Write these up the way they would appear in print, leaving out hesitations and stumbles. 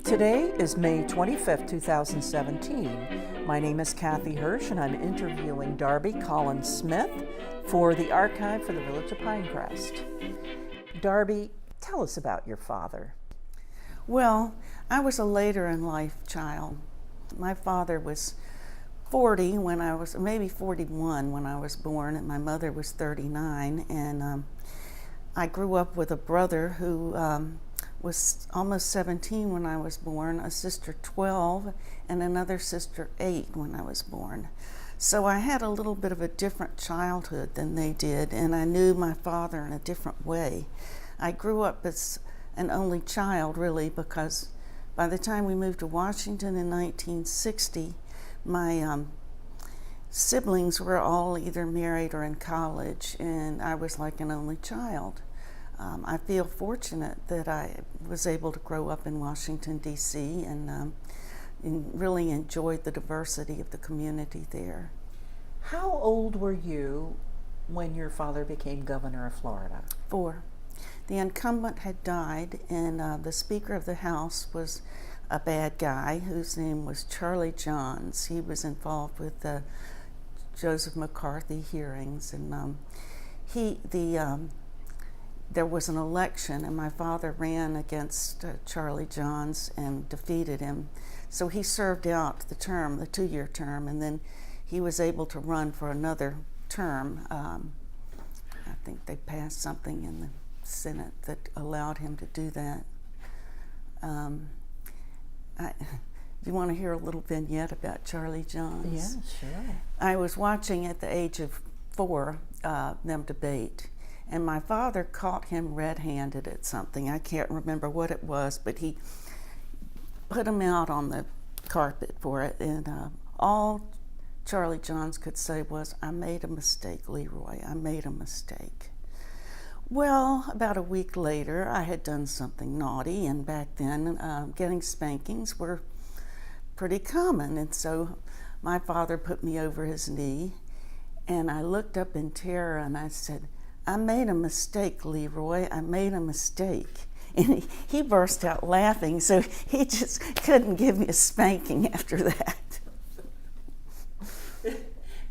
Today is May 25th, 2017. My name is Kathy Hirsch, and I'm interviewing Darby Collins Smith for the archive for the Village of Pinecrest. Darby, tell us about your father. Well, I was a later in life child. My father was 40 when I was, maybe 41 when I was born, and my mother was 39. And I grew up with a brother who was almost 17 when I was born, a sister 12, and another sister 8 when I was born. So I had a little bit of a different childhood than they did, and I knew my father in a different way. I grew up as an only child, really, because by the time we moved to Washington in 1960, my siblings were all either married or in college, and I was like an only child. I feel fortunate that I was able to grow up in Washington, D.C., and really enjoyed the diversity of the community there. How old were you when your father became governor of Florida? 4. The incumbent had died, and the Speaker of the House was a bad guy whose name was Charlie Johns. He was involved with the Joseph McCarthy hearings, and there was an election, and my father ran against Charlie Johns and defeated him. So he served out the term, the 2-year term, and then he was able to run for another term. I think they passed something in the Senate that allowed him to do that. You want to hear a little vignette about Charlie Johns? Yeah, sure. I was watching at the age of 4 them debate. And my father caught him red-handed at something. I can't remember what it was, but he put him out on the carpet for it. And all Charlie Johns could say was, "I made a mistake, Leroy. I made a mistake." Well, about a week later, I had done something naughty, and back then, getting spankings were pretty common. And so my father put me over his knee, and I looked up in terror, and I said, "I made a mistake, Leroy. I made a mistake." And he burst out laughing, so he just couldn't give me a spanking after that.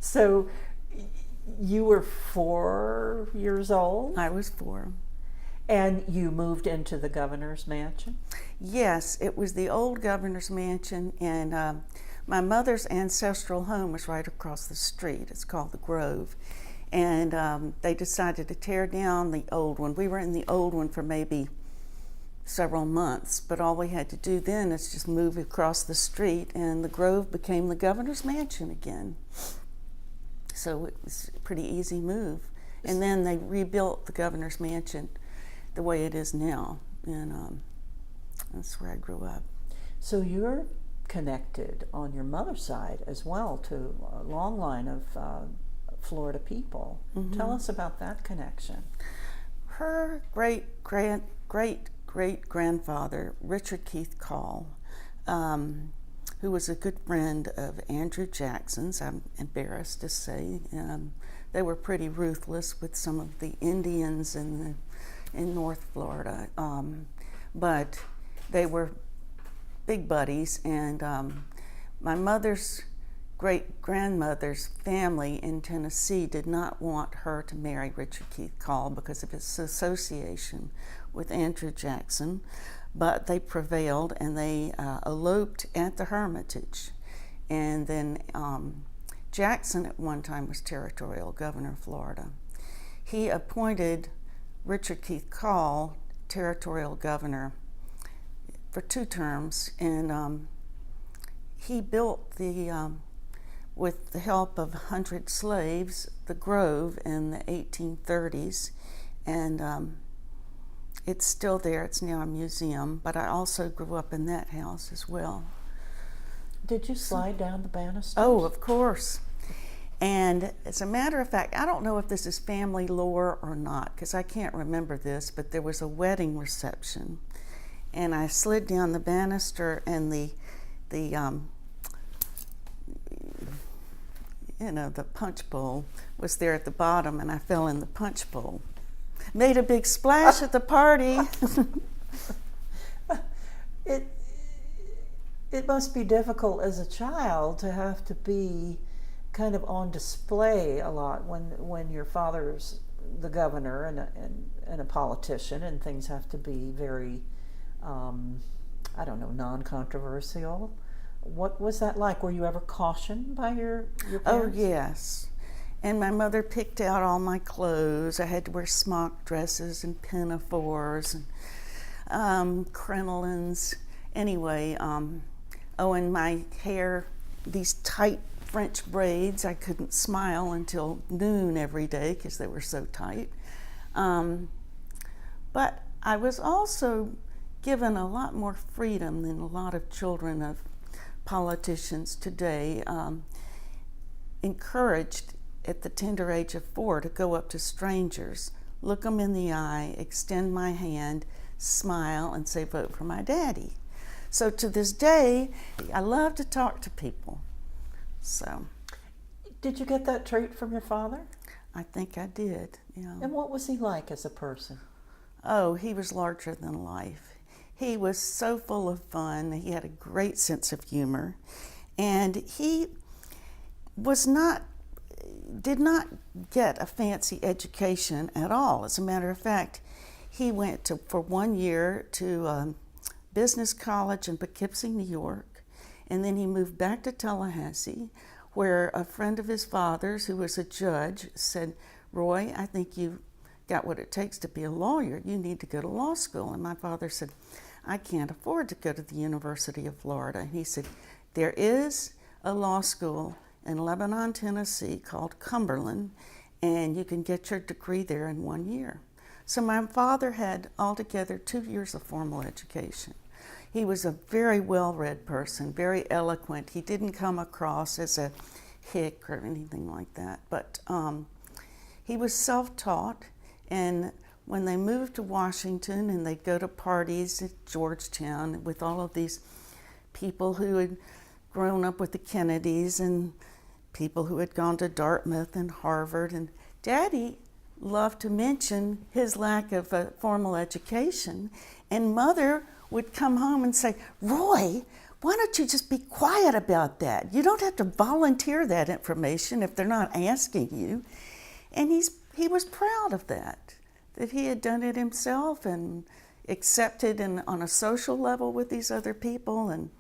So you were 4 years old? I was 4. And you moved into the governor's mansion? Yes, it was the old governor's mansion, and my mother's ancestral home was right across the street. It's called the Grove. And they decided to tear down the old one. We were in the old one for maybe several months, but all we had to do then is just move across the street, and the Grove became the governor's mansion again. So it was a pretty easy move. And then they rebuilt the governor's mansion the way it is now, and that's where I grew up. So you're connected on your mother's side as well to a long line of Florida people. Mm-hmm. Tell us about that connection. Her great-great-great-grandfather, Richard Keith Call, who was a good friend of Andrew Jackson's, I'm embarrassed to say. They were pretty ruthless with some of the Indians in North Florida, but they were big buddies, and my mother's great-grandmother's family in Tennessee did not want her to marry Richard Keith Call because of his association with Andrew Jackson, but they prevailed, and they eloped at the Hermitage. And then Jackson at one time was territorial governor of Florida. He appointed Richard Keith Call territorial governor for 2 terms, and he built with the help of 100 slaves, the Grove in the 1830s, and it's still there. It's now a museum, but I also grew up in that house as well. Did you slide down the banisters? Oh, of course. And as a matter of fact, I don't know if this is family lore or not, because I can't remember this, but there was a wedding reception, and I slid down the banister, and the punch bowl was there at the bottom, and I fell in the punch bowl. made a big splash at the party. It must be difficult as a child to have to be kind of on display a lot when your father's the governor and a politician, and things have to be very, I don't know, non-controversial. What was that like? Were you ever cautioned by your parents? Oh, yes. And my mother picked out all my clothes. I had to wear smock dresses and pinafores and crinolines. Anyway, and my hair, these tight French braids. I couldn't smile until noon every day because they were so tight. But I was also given a lot more freedom than a lot of children of politicians today, encouraged at the tender age of 4 to go up to strangers, look them in the eye, extend my hand, smile, and say, vote for my daddy. So to this day, I love to talk to people. So, did you get that trait from your father? I think I did, yeah. And what was he like as a person? Oh, he was larger than life. He was so full of fun. He had a great sense of humor. And he did not get a fancy education at all. As a matter of fact, he went for 1 year to business college in Poughkeepsie, New York. And then he moved back to Tallahassee, where a friend of his father's, who was a judge, said, Roy, I think you've got what it takes to be a lawyer. You need to go to law school. And my father said, I can't afford to go to the University of Florida. And he said, there is a law school in Lebanon, Tennessee called Cumberland, and you can get your degree there in 1 year. So my father had altogether 2 years of formal education. He was a very well-read person, very eloquent. He didn't come across as a hick or anything like that, but he was self-taught, and when they moved to Washington and they'd go to parties at Georgetown with all of these people who had grown up with the Kennedys and people who had gone to Dartmouth and Harvard, and Daddy loved to mention his lack of a formal education, and Mother would come home and say, Roy, why don't you just be quiet about that? You don't have to volunteer that information if they're not asking you. And he was proud of that he had done it himself and accepted on a social level with these other people. And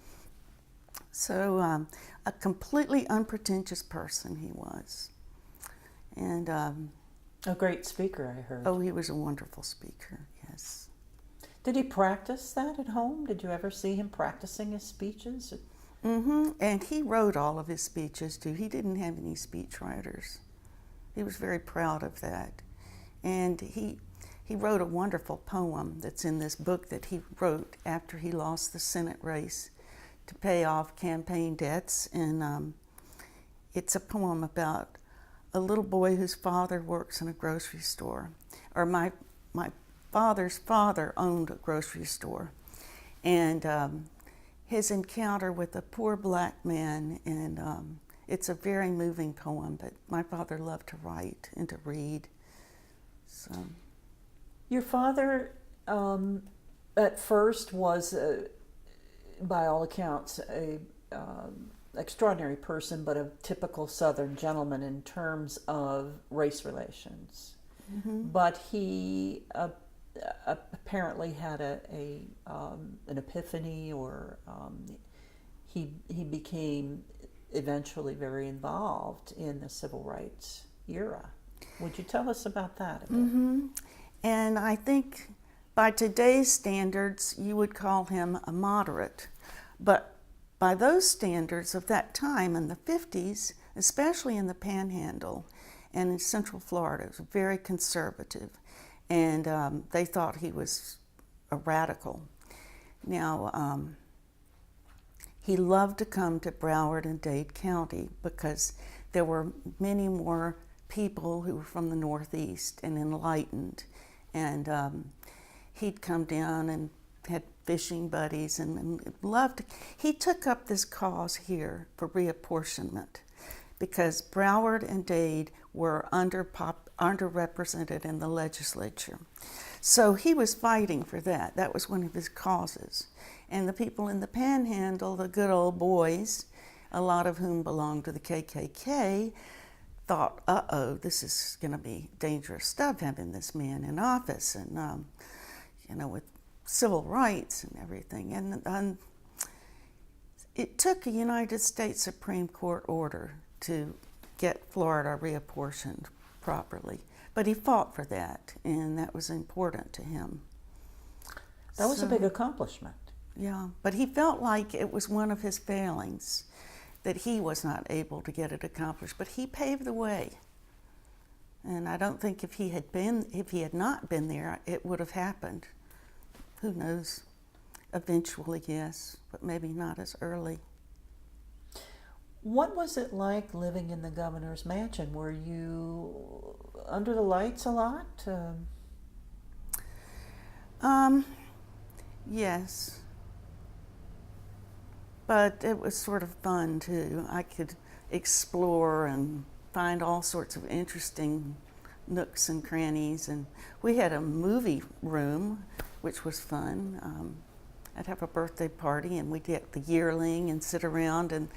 so a completely unpretentious person he was. And a great speaker, I heard. Oh, he was a wonderful speaker, yes. Did he practice that at home? Did you ever see him practicing his speeches? Mm-hmm. And he wrote all of his speeches, too. He didn't have any speech writers. He was very proud of that. And he wrote a wonderful poem that's in this book that he wrote after he lost the Senate race to pay off campaign debts. And it's a poem about a little boy whose father works in a grocery store. Or my father's father owned a grocery store. And his encounter with a poor black man, and it's a very moving poem, but my father loved to write and to read. So, your father at first was, by all accounts, a extraordinary person, but a typical Southern gentleman in terms of race relations. Mm-hmm. But he apparently had an epiphany, or he became eventually very involved in the civil rights era. Would you tell us about that a bit? Mm-hmm. And I think by today's standards, you would call him a moderate. But by those standards of that time in the 50s, especially in the Panhandle and in Central Florida, it was very conservative. And they thought he was a radical. Now, he loved to come to Broward and Dade County because there were many more people who were from the Northeast and enlightened. And he'd come down and had fishing buddies and loved. He took up this cause here for reapportionment because Broward and Dade were underrepresented in the legislature. So he was fighting for that. That was one of his causes. And the people in the Panhandle, the good old boys, a lot of whom belonged to the KKK, thought, uh-oh, this is going to be dangerous stuff, having this man in office, and, with civil rights and everything. And it took a United States Supreme Court order to get Florida reapportioned properly. But he fought for that, and that was important to him. That was a big accomplishment. Yeah, but he felt like it was one of his failings, that he was not able to get it accomplished. But he paved the way. And I don't think if he had not been there, it would have happened. Who knows? Eventually, yes, but maybe not as early. What was it like living in the governor's mansion? Were you under the lights a lot? Yes. But it was sort of fun, too. I could explore and find all sorts of interesting nooks and crannies. And we had a movie room, which was fun. I'd have a birthday party, and we'd get the yearling and sit around in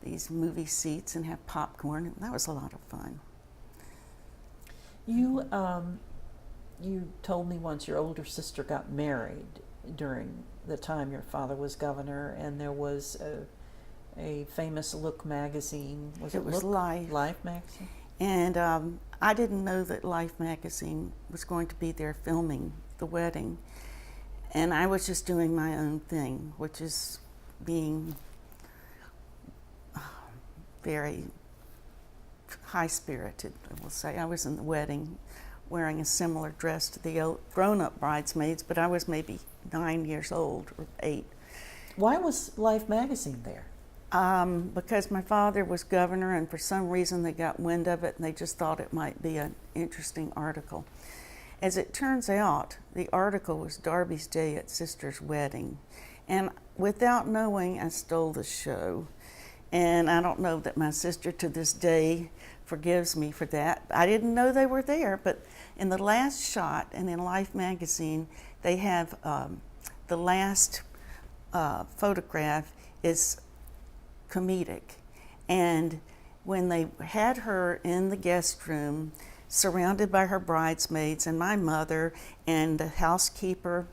these movie seats and have popcorn. That was a lot of fun. You told me once your older sister got married during the time your father was governor, and there was a famous Look magazine. It was Life. Life magazine? And I didn't know that Life magazine was going to be there filming the wedding. And I was just doing my own thing, which is being very high-spirited, I will say. I was in the wedding wearing a similar dress to the grown-up bridesmaids, but I was maybe 9 years old or 8. Why was Life magazine there? Because my father was governor, and for some reason they got wind of it, and they just thought it might be an interesting article. As it turns out, the article was Darby's day at Sister's wedding, and without knowing, I stole the show. And I don't know that my sister to this day forgives me for that. I didn't know they were there, but in the last shot, and in Life magazine, they have the last photograph is comedic. And when they had her in the guest room, surrounded by her bridesmaids and my mother and the housekeeper,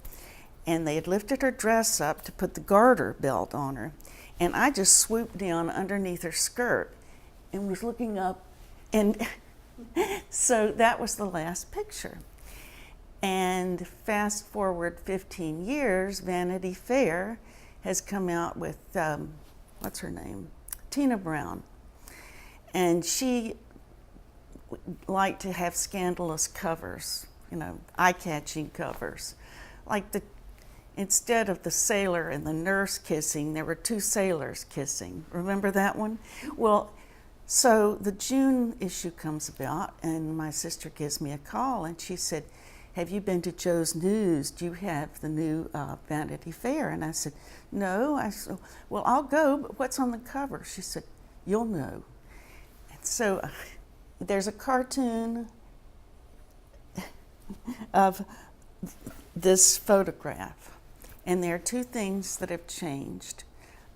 and they had lifted her dress up to put the garter belt on her. And I just swooped down underneath her skirt and was looking up. And so that was the last picture. And fast forward 15 years, Vanity Fair has come out with, what's her name? Tina Brown. And she liked to have scandalous covers, eye-catching covers. Like instead of the sailor and the nurse kissing, there were 2 sailors kissing. Remember that one? Well, so the June issue comes about, and my sister gives me a call, and she said, "Have you been to Joe's News? Do you have the new Vanity Fair?" And I said, "No." I said, "Well, I'll go, but what's on the cover?" She said, "You'll know." And so there's a cartoon of this photograph. And there are 2 things that have changed.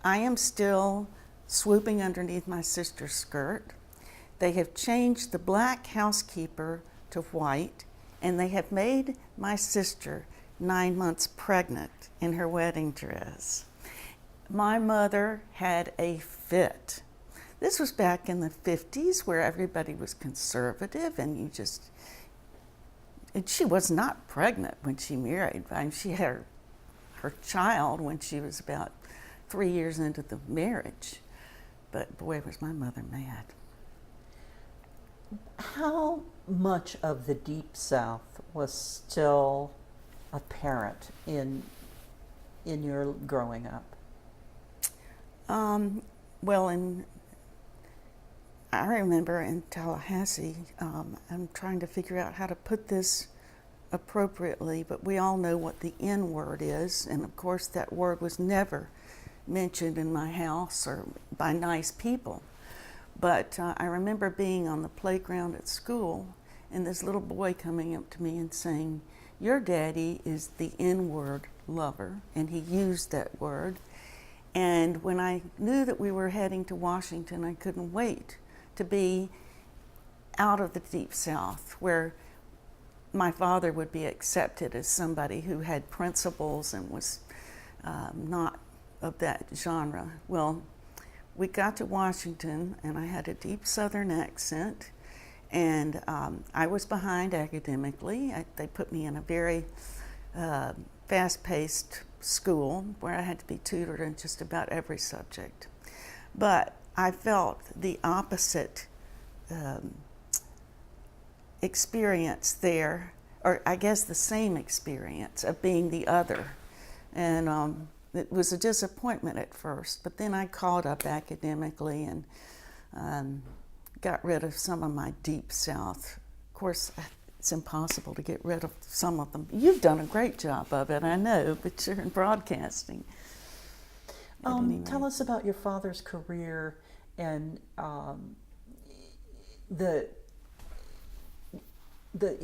I am still swooping underneath my sister's skirt. They have changed the black housekeeper to white, and they have made my sister 9 months pregnant in her wedding dress. My mother had a fit. This was back in the 50s where everybody was conservative, and and she was not pregnant when she married. She had her child when she was about 3 years into the marriage. But boy, was my mother mad. How much of the Deep South was still apparent in your growing up? I remember in Tallahassee, I'm trying to figure out how to put this appropriately, but we all know what the N word is, and of course that word was never mentioned in my house or by nice people. But I remember being on the playground at school and this little boy coming up to me and saying, "Your daddy is the N-word lover," and he used that word. And when I knew that we were heading to Washington, I couldn't wait to be out of the Deep South, where my father would be accepted as somebody who had principles and was not of that genre. Well, we got to Washington, and I had a deep Southern accent, and I was behind academically. They put me in a very fast-paced school where I had to be tutored in just about every subject. But I felt the opposite experience there, or I guess the same experience of being the other. And it was a disappointment at first, but then I caught up academically and got rid of some of my Deep South. Of course, it's impossible to get rid of some of them. You've done a great job of it, I know, but you're in broadcasting. Tell us about your father's career and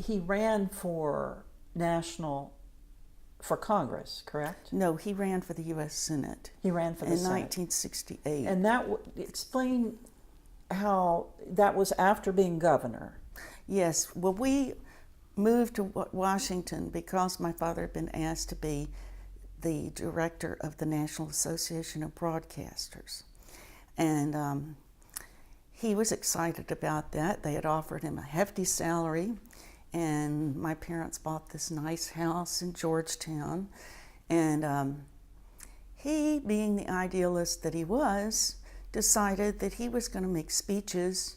he ran for Congress, correct? No, he ran for the U.S. Senate. He ran for the Senate. In 1968. And explain how that was after being governor. Yes, well, we moved to Washington because my father had been asked to be the director of the National Association of Broadcasters. And he was excited about that. They had offered him a hefty salary, and my parents bought this nice house in Georgetown. And he, being the idealist that he was, decided that he was going to make speeches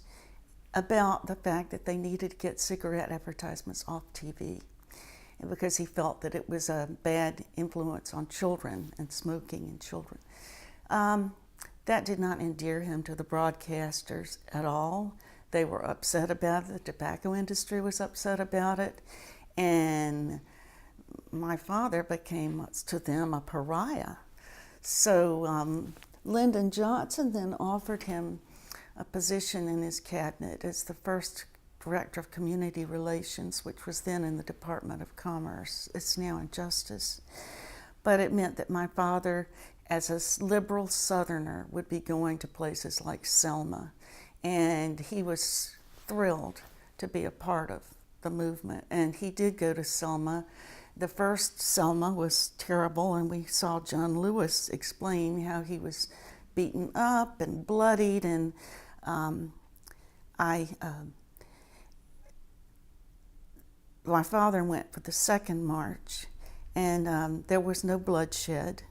about the fact that they needed to get cigarette advertisements off TV, and because he felt that it was a bad influence on children and smoking in children. That did not endear him to the broadcasters at all. They were upset about it. The tobacco industry was upset about it. And my father became, to them, a pariah. So Lyndon Johnson then offered him a position in his cabinet as the first director of community relations, which was then in the Department of Commerce. It's now in Justice. But it meant that my father, as a liberal Southerner, would be going to places like Selma. And he was thrilled to be a part of the movement. And he did go to Selma. The first Selma was terrible, and we saw John Lewis explain how he was beaten up and bloodied. And my father went for the second march, and there was no bloodshed.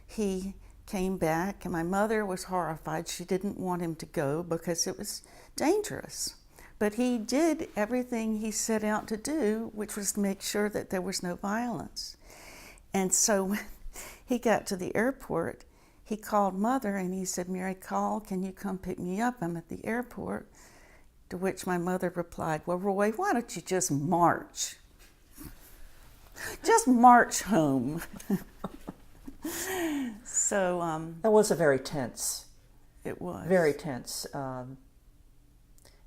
He came back, and my mother was horrified. She didn't want him to go because it was dangerous. But he did everything he set out to do, which was to make sure that there was no violence. And so when he got to the airport, he called Mother and he said, "Mary, can you come pick me up? I'm at the airport." To which my mother replied, "Well, Roy, why don't you just march? Just march home." So that was a very tense. It was very tense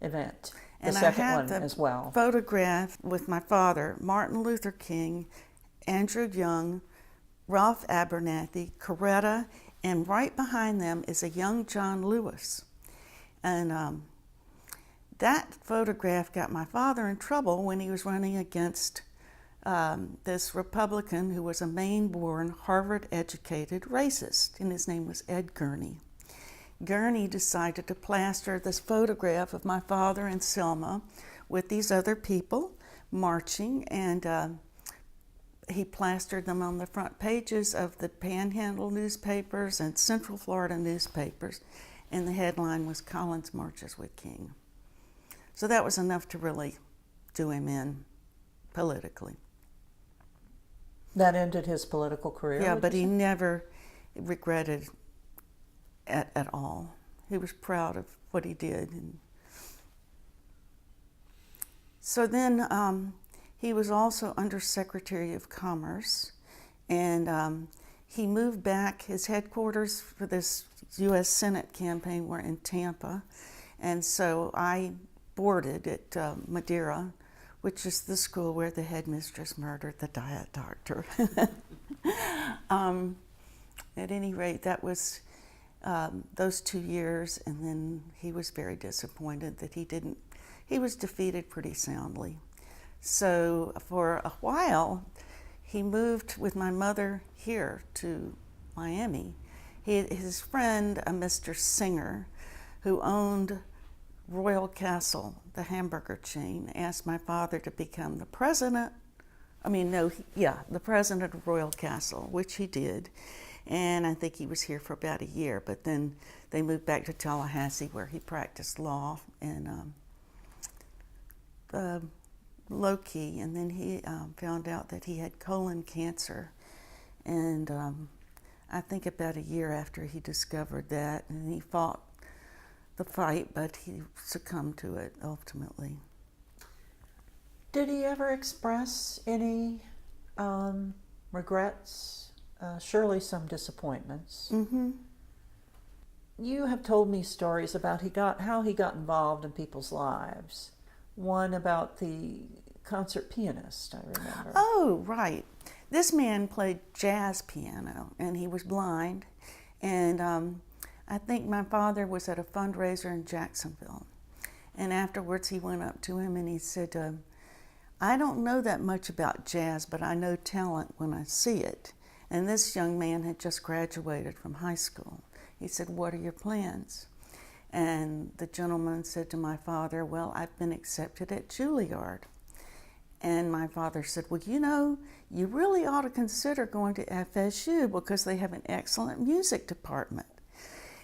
event. The and second I have one the as well. Photograph with my father, Martin Luther King, Andrew Young, Ralph Abernathy, Coretta, and right behind them is a young John Lewis. And that photograph got my father in trouble when he was running against this Republican who was a Maine-born, Harvard-educated racist, and his name was Ed Gurney. Gurney decided to plaster this photograph of my father in Selma with these other people marching, and he plastered them on the front pages of the Panhandle newspapers and Central Florida newspapers, and the headline was "Collins Marches with King." So that was enough to really do him in politically. That ended his political career? Yeah, but he never regretted at all. He was proud of what he did. And so then he was also Undersecretary of Commerce, and he moved back. His headquarters for this U.S. Senate campaign were in Tampa, And so I boarded at Madeira, which is the school where the headmistress murdered the diet doctor. At any rate, that was those 2 years, and then he was very disappointed that he was defeated pretty soundly. So for a while, he moved with my mother here to Miami. His friend, a Mr. Singer, who owned Royal Castle, the hamburger chain, asked my father to become the president. The president of Royal Castle, which he did. And I think he was here for about a year, but then they moved back to Tallahassee, where he practiced law and low key. And then he found out that he had colon cancer. And I think about a year after he discovered that, and he fought the fight, but he succumbed to it ultimately. Did he ever express any regrets? Surely some disappointments. Mm-hmm. You have told me stories about how he got involved in people's lives. One about the concert pianist, I remember. Oh, right. This man played jazz piano, and he was blind. And I think my father was at a fundraiser in Jacksonville. And afterwards he went up to him and he said, I don't know that much about jazz, but I know talent when I see it. And this young man had just graduated from high school. He said, what are your plans? And the gentleman said to my father, well, I've been accepted at Juilliard. And my father said, well, you really ought to consider going to FSU because they have an excellent music department.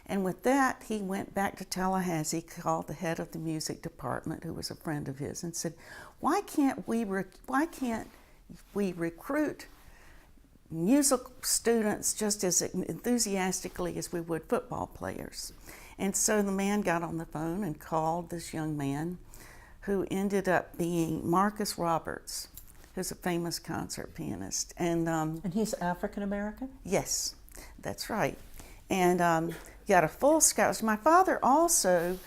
And with that, he went back to Tallahassee, called the head of the music department, who was a friend of his, and said, why can't we recruit musical students just as enthusiastically as we would football players? And so the man got on the phone and called this young man, who ended up being Marcus Roberts, who's a famous concert pianist. And he's African American? Yes, that's right. And got a full scholarship. My father also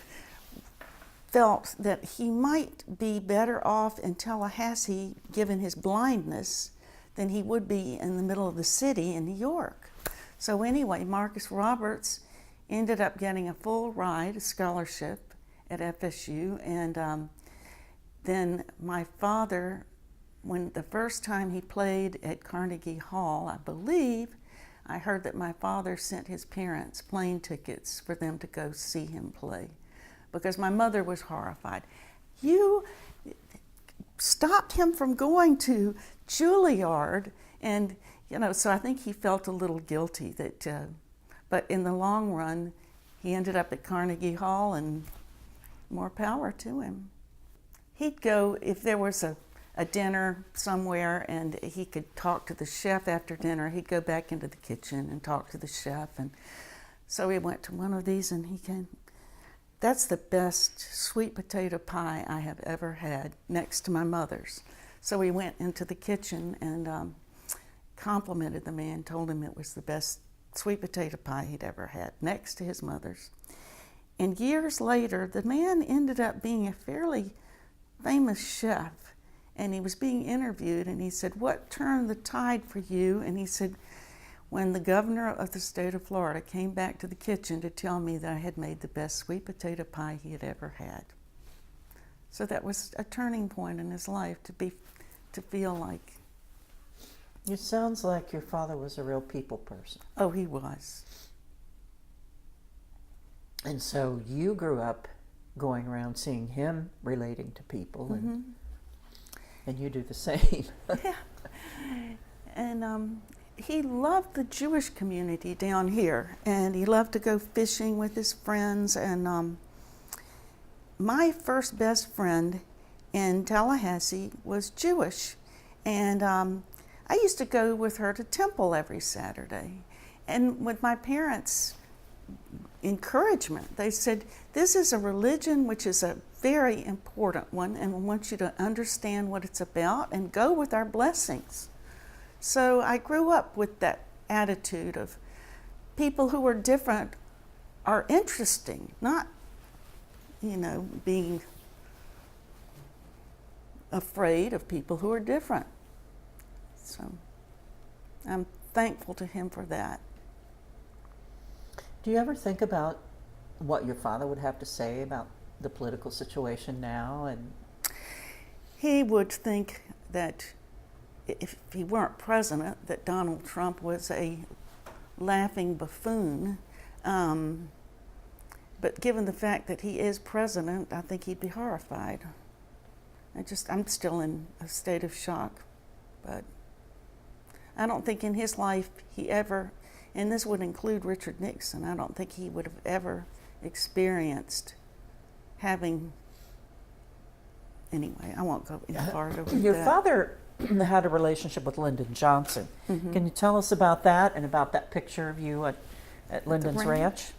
felt that he might be better off in Tallahassee, given his blindness, than he would be in the middle of the city in New York. So anyway, Marcus Roberts ended up getting a full ride, a scholarship at FSU. And then my father, when the first time he played at Carnegie Hall, I believe, I heard that my father sent his parents plane tickets for them to go see him play, because my mother was horrified. You stopped him from going to Juilliard, and so I think he felt a little guilty that, but in the long run, he ended up at Carnegie Hall, and more power to him. He'd go, if there was a dinner somewhere and he could talk to the chef after dinner, he'd go back into the kitchen and talk to the chef. And so we went to one of these, and he came, that's the best sweet potato pie I have ever had, next to my mother's. So we went into the kitchen and complimented the man, told him it was the best sweet potato pie he'd ever had, next to his mother's. And years later, the man ended up being a fairly famous chef. And he was being interviewed, and he said, what turned the tide for you? And he said, when the governor of the state of Florida came back to the kitchen to tell me that I had made the best sweet potato pie he had ever had. So that was a turning point in his life, to feel like. It sounds like your father was a real people person. Oh, he was. And so you grew up going around seeing him relating to people, Mm-hmm. and you do the same. Yeah. And he loved the Jewish community down here, and he loved to go fishing with his friends. And my first best friend in Tallahassee was Jewish, and I used to go with her to temple every Saturday. And with my parents' encouragement, they said, this is a religion which is a very important one, and we want you to understand what it's about and go with our blessings. So I grew up with that attitude of people who are different are interesting, not being afraid of people who are different. So I'm thankful to him for that. Do you ever think about what your father would have to say about the political situation now? And he would think that if he weren't president, that Donald Trump was a laughing buffoon. But given the fact that he is president, I think he'd be horrified. I'm still in a state of shock. But I don't think in his life he ever, and this would include Richard Nixon, I don't think he would have ever experienced having, anyway, I won't go any farther with your that. father had a relationship with Lyndon Johnson. Can you tell us about that and about that picture of you at Lyndon's ranch?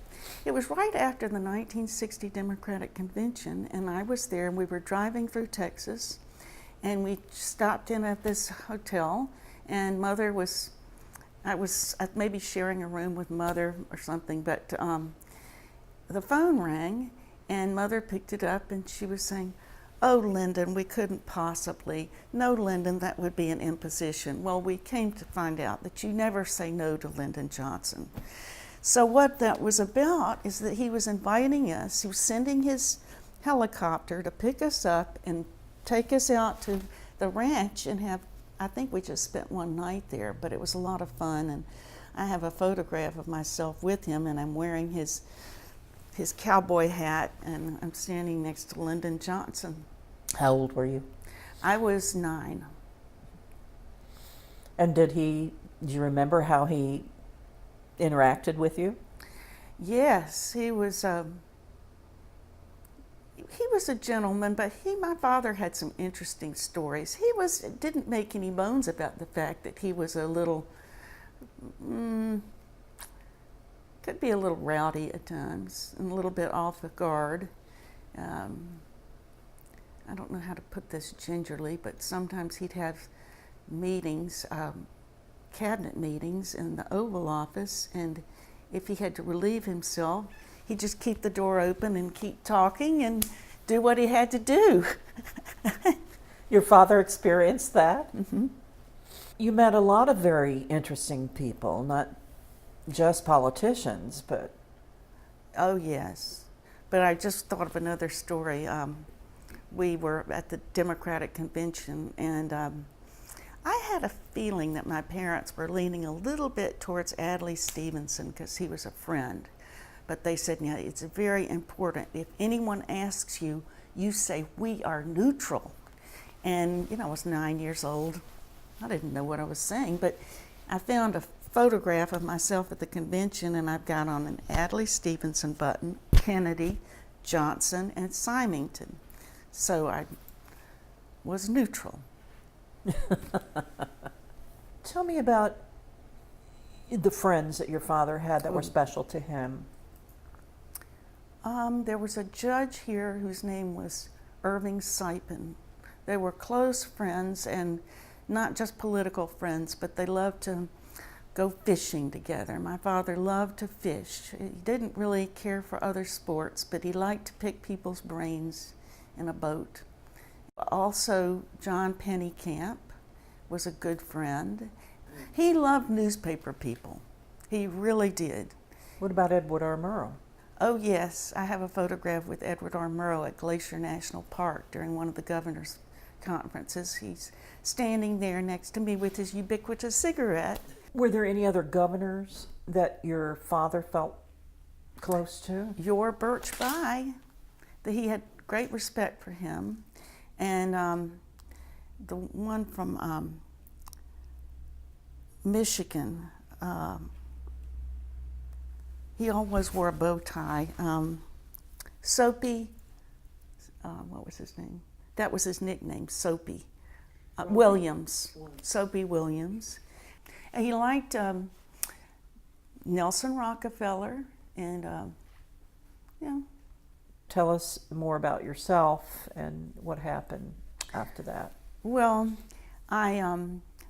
It was right after the 1960 Democratic Convention, and I was there, and we were driving through Texas, and we stopped in at this hotel, and I was maybe sharing a room with Mother or something, but the phone rang, and Mother picked it up, and she was saying, "Oh, Lyndon, we couldn't possibly. No, Lyndon, that would be an imposition." Well, we came to find out that you never say no to Lyndon Johnson. So what that was about is that he was inviting us, he was sending his helicopter to pick us up and take us out to the ranch and I think we just spent one night there, but it was a lot of fun. And I have a photograph of myself with him, and I'm wearing his cowboy hat, and I'm standing next to Lyndon Johnson. How old were you? I was 9. And do you remember how he interacted with you? Yes, he was a gentleman, but my father had some interesting stories. He didn't make any bones about the fact that he was a little, could be a little rowdy at times and a little bit off the guard. I don't know how to put this gingerly, but sometimes he'd have meetings, cabinet meetings in the Oval Office, and if he had to relieve himself, he'd just keep the door open and keep talking and do what he had to do. Your father experienced that? Mm-hmm. You met a lot of very interesting people, not just politicians, but... Oh, yes. But I just thought of another story. We were at the Democratic Convention, and I had a feeling that my parents were leaning a little bit towards Adlai Stevenson because he was a friend. But they said, "Yeah, it's very important. If anyone asks you, you say, 'We are neutral.'" And, I was 9 years old. I didn't know what I was saying, but I found a photograph of myself at the convention, and I've got on an Adlai Stevenson button, Kennedy, Johnson, and Symington. So I was neutral. Tell me about the friends that your father had that were special to him. There was a judge here whose name was Irving Sipin. They were close friends, and not just political friends, but they loved to go fishing together. My father loved to fish. He didn't really care for other sports, but he liked to pick people's brains in a boat. Also, John Pennycamp was a good friend. He loved newspaper people. He really did. What about Edward R. Murrow? Oh, yes. I have a photograph with Edward R. Murrow at Glacier National Park during one of the governor's conferences. He's standing there next to me with his ubiquitous cigarette. Were there any other governors that your father felt close to? Your Birch Bayh, that he had great respect for him. And the one from Michigan, he always wore a bow tie. Soapy, what was his name? That was his nickname, Soapy. Williams, Soapy Williams. And he liked Nelson Rockefeller, and Tell us more about yourself and what happened after that. Well, I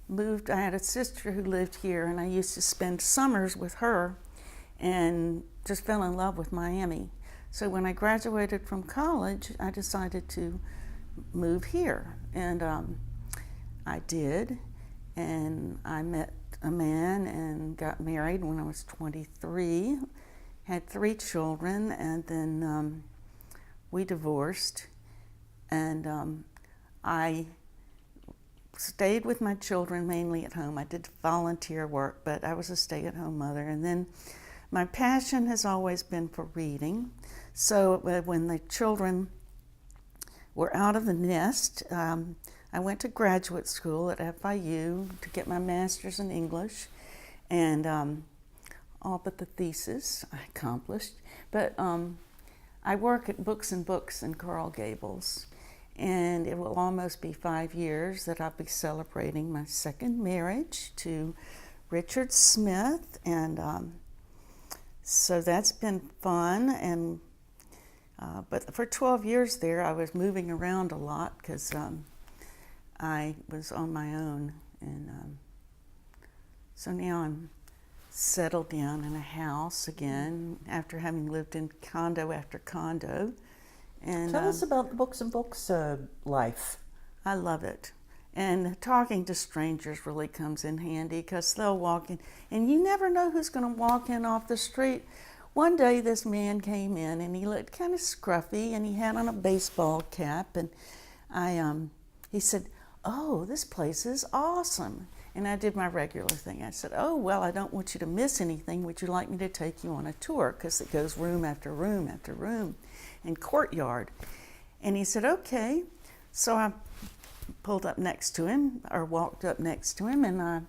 moved. I had a sister who lived here, and I used to spend summers with her, and just fell in love with Miami. So when I graduated from college, I decided to move here, and I did, and I met a man and got married when I was 23, had 3 children, and then we divorced, and I stayed with my children mainly at home. I did volunteer work, but I was a stay-at-home mother. And then my passion has always been for reading. So when the children were out of the nest, I went to graduate school at FIU to get my master's in English, and all but the thesis I accomplished. But I work at Books and Books in Coral Gables, and it will almost be 5 years that I'll be celebrating my second marriage to Richard Smith, and so that's been fun. And but for 12 years there, I was moving around a lot because I was on my own, and so now I'm settled down in a house again after having lived in condo after condo. And tell us about the Books and Books life. I love it. And talking to strangers really comes in handy because they'll walk in, and you never know who's going to walk in off the street. One day this man came in, and he looked kind of scruffy, and he had on a baseball cap, and he said, "Oh, this place is awesome." And I did my regular thing. I said, "Oh, well, I don't want you to miss anything. Would you like me to take you on a tour?" Because it goes room after room after room and courtyard. And he said, "Okay." So I pulled up next to him, or walked up next to him, and I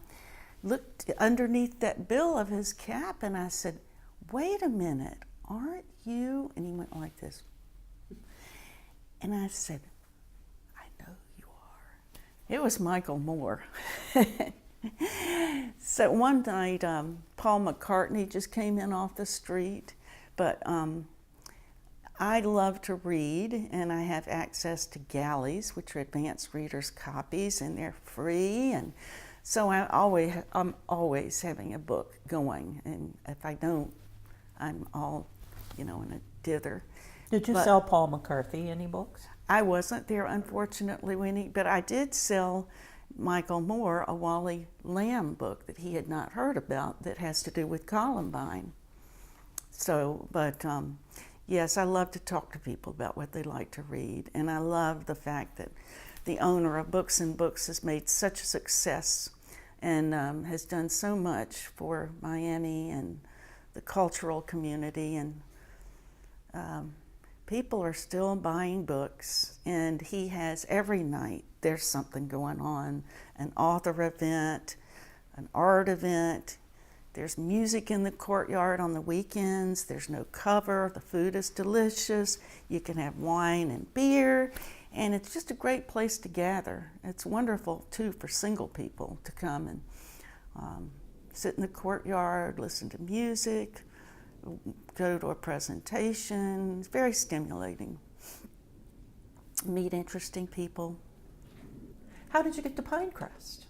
looked underneath that bill of his cap, and I said, "Wait a minute, aren't you?" And he went like this. And I said, "I know you are." It was Michael Moore. So one night, Paul McCartney just came in off the street, but I love to read, and I have access to galleys, which are advanced readers' copies, and they're free. And so I'm always having a book going, and if I don't, I'm all, in a dither. Did you sell Paul McCartney any books? I wasn't there, unfortunately, but I did sell Michael Moore a Wally Lamb book that he had not heard about that has to do with Columbine. So, but yes, I love to talk to people about what they like to read, and I love the fact that the owner of Books and Books has made such a success and has done so much for Miami and the cultural community, and people are still buying books, and he has every night there's something going on, an author event, an art event. There's music in the courtyard on the weekends. There's no cover. The food is delicious. You can have wine and beer, and it's just a great place to gather. It's wonderful too for single people to come and sit in the courtyard, listen to music, go to a presentation. It's very stimulating. Meet interesting people. How did you get to Pinecrest?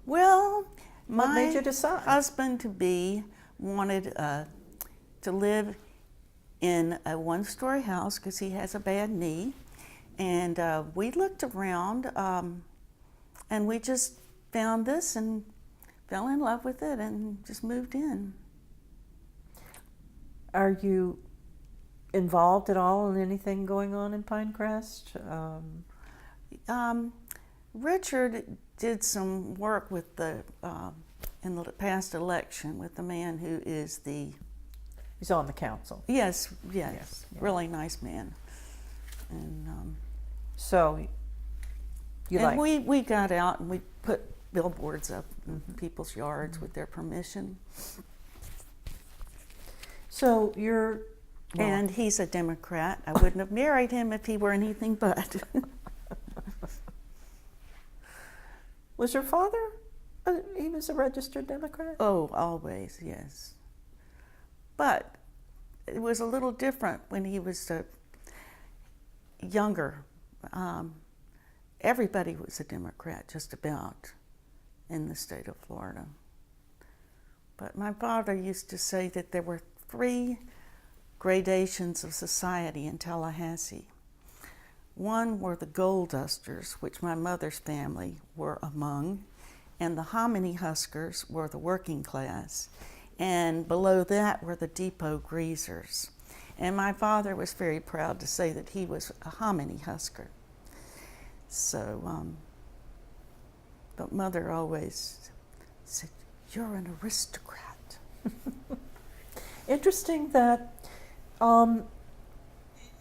Well, What my made you decide? husband-to-be wanted to live in a one-story house because he has a bad knee. And we looked around, and we just found this and fell in love with it and just moved in. Are you involved at all in anything going on in Pinecrest? Richard did some work with in the past election with the man who is He's on the council. Yes, Yeah. really nice man. And So you and like we got out and we put billboards up in people's yards with their permission. So you're And he's a Democrat. I wouldn't have married him if he were anything but. Was your father? He was a registered Democrat. Oh, always, yes. But it was a little different when he was younger. Everybody was a Democrat, just about, in the state of Florida. But my father used to say that there were 3 gradations of society in Tallahassee. One were the gold dusters, which my mother's family were among, and the hominy huskers were the working class. And below that were the depot greasers. And my father was very proud to say that he was a hominy husker. So, but Mother always said, "You're an aristocrat." Interesting that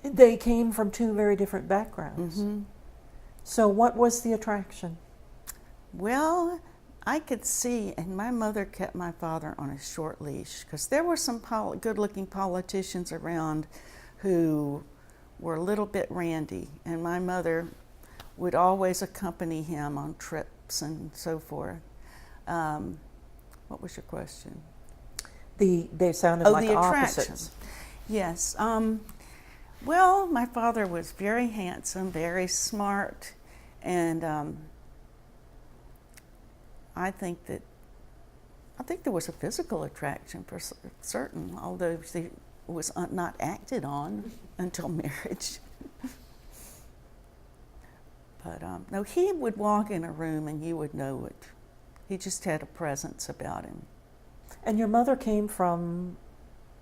they came from two very different backgrounds. Mm-hmm. So what was the attraction? Well, I could see, and my mother kept my father on a short leash, because there were some good-looking politicians around who were a little bit randy, and my mother would always accompany him on trips and so forth. What was your question? They sounded like the opposites. attraction. Yes. Well, my father was very handsome, very smart, and I think there was a physical attraction for certain, although it was not acted on until marriage. But no, he would walk in a room and you would know it. He just had a presence about him. And your mother came from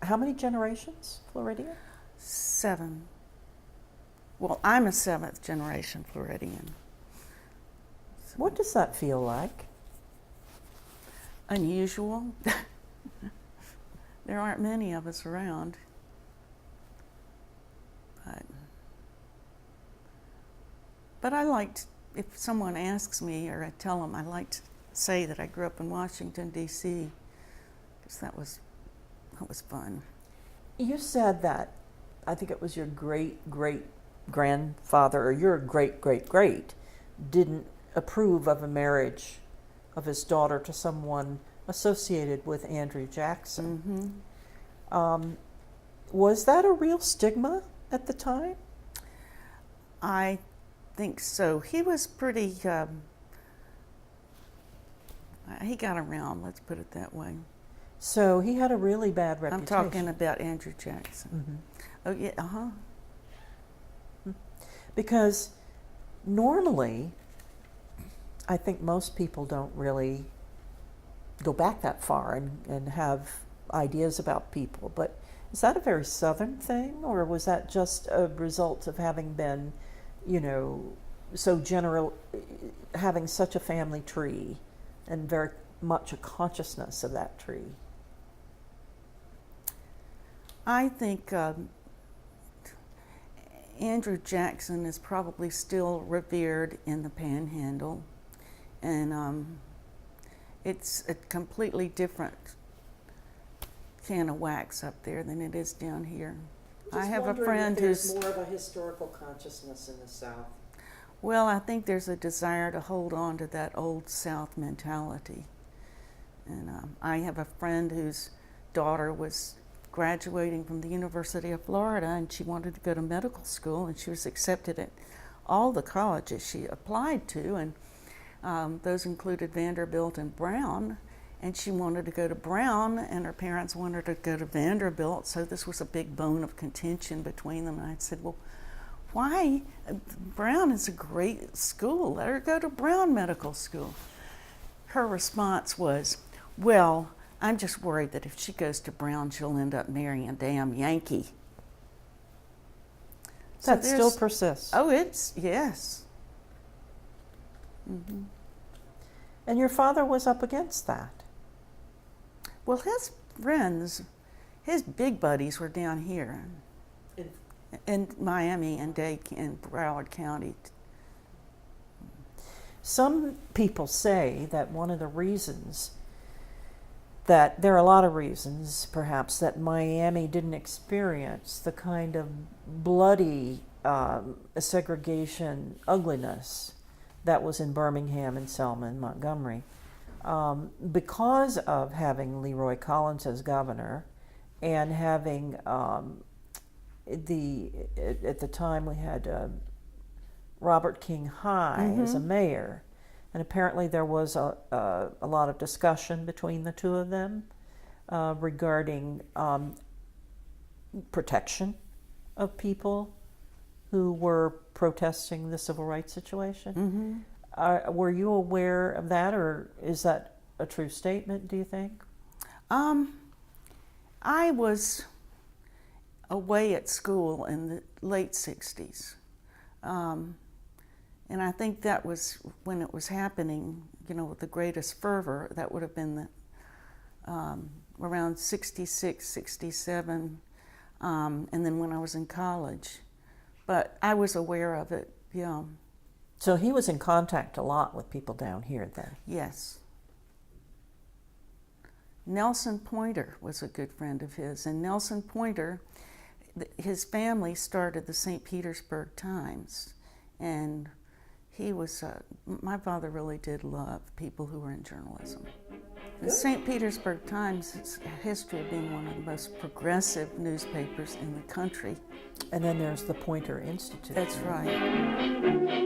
how many generations, Floridian? 7. Well, I'm a 7th generation Floridian. What does that feel like? Unusual. There aren't many of us around. But I liked, if someone asks me or I tell them, I like to say that I grew up in Washington, D.C., because that was fun. You said that, I think it was your great-great-grandfather, or your great-great-great, didn't approve of a marriage of his daughter to someone associated with Andrew Jackson. Mm-hmm. Was that a real stigma at the time? I think so. He was pretty, he got around, let's put it that way. So he had a really bad reputation. I'm talking about Andrew Jackson. Mm-hmm. Oh, yeah, uh-huh. Because normally, I think most people don't really go back that far and have ideas about people. But is that a very Southern thing, or was that just a result of having been, so general, having such a family tree and very much a consciousness of that tree? I think Andrew Jackson is probably still revered in the Panhandle, and it's a completely different can of wax up there than it is down here. I have a friend who's more of a historical consciousness in the South. Well, I think there's a desire to hold on to that old South mentality, and I have a friend whose daughter was graduating from the University of Florida, and she wanted to go to medical school, and she was accepted at all the colleges she applied to, and those included Vanderbilt and Brown, and she wanted to go to Brown, and her parents wanted her to go to Vanderbilt, so this was a big bone of contention between them, and I said, well, why? Brown is a great school. Let her go to Brown Medical School. Her response was, well, I'm just worried that if she goes to Brown, she'll end up marrying a damn Yankee. That still persists. Oh, yes. Mm-hmm. And your father was up against that. Well, his friends, his big buddies were down here in Miami and Dade and Broward County. Some people say that one of the reasons that there are a lot of reasons, perhaps, that Miami didn't experience the kind of bloody segregation ugliness that was in Birmingham and Selma and Montgomery, because of having Leroy Collins as governor and having at the time we had Robert King High Mm-hmm. as a mayor. And apparently there was a lot of discussion between the two of them regarding protection of people who were protesting the civil rights situation. Were you aware of that, or is that a true statement, do you think? I was away at school in the late 60s. And I think that was when it was happening, with the greatest fervor. That would have been around 66, 67, and then when I was in college. But I was aware of it, yeah. So he was in contact a lot with people down here then? Yes. Nelson Pointer was a good friend of his, and Nelson Pointer, his family started the St. Petersburg Times, and he was, my father really did love people who were in journalism. The St. Petersburg Times has a history of being one of the most progressive newspapers in the country. And then there's the Pointer Institute. That's right.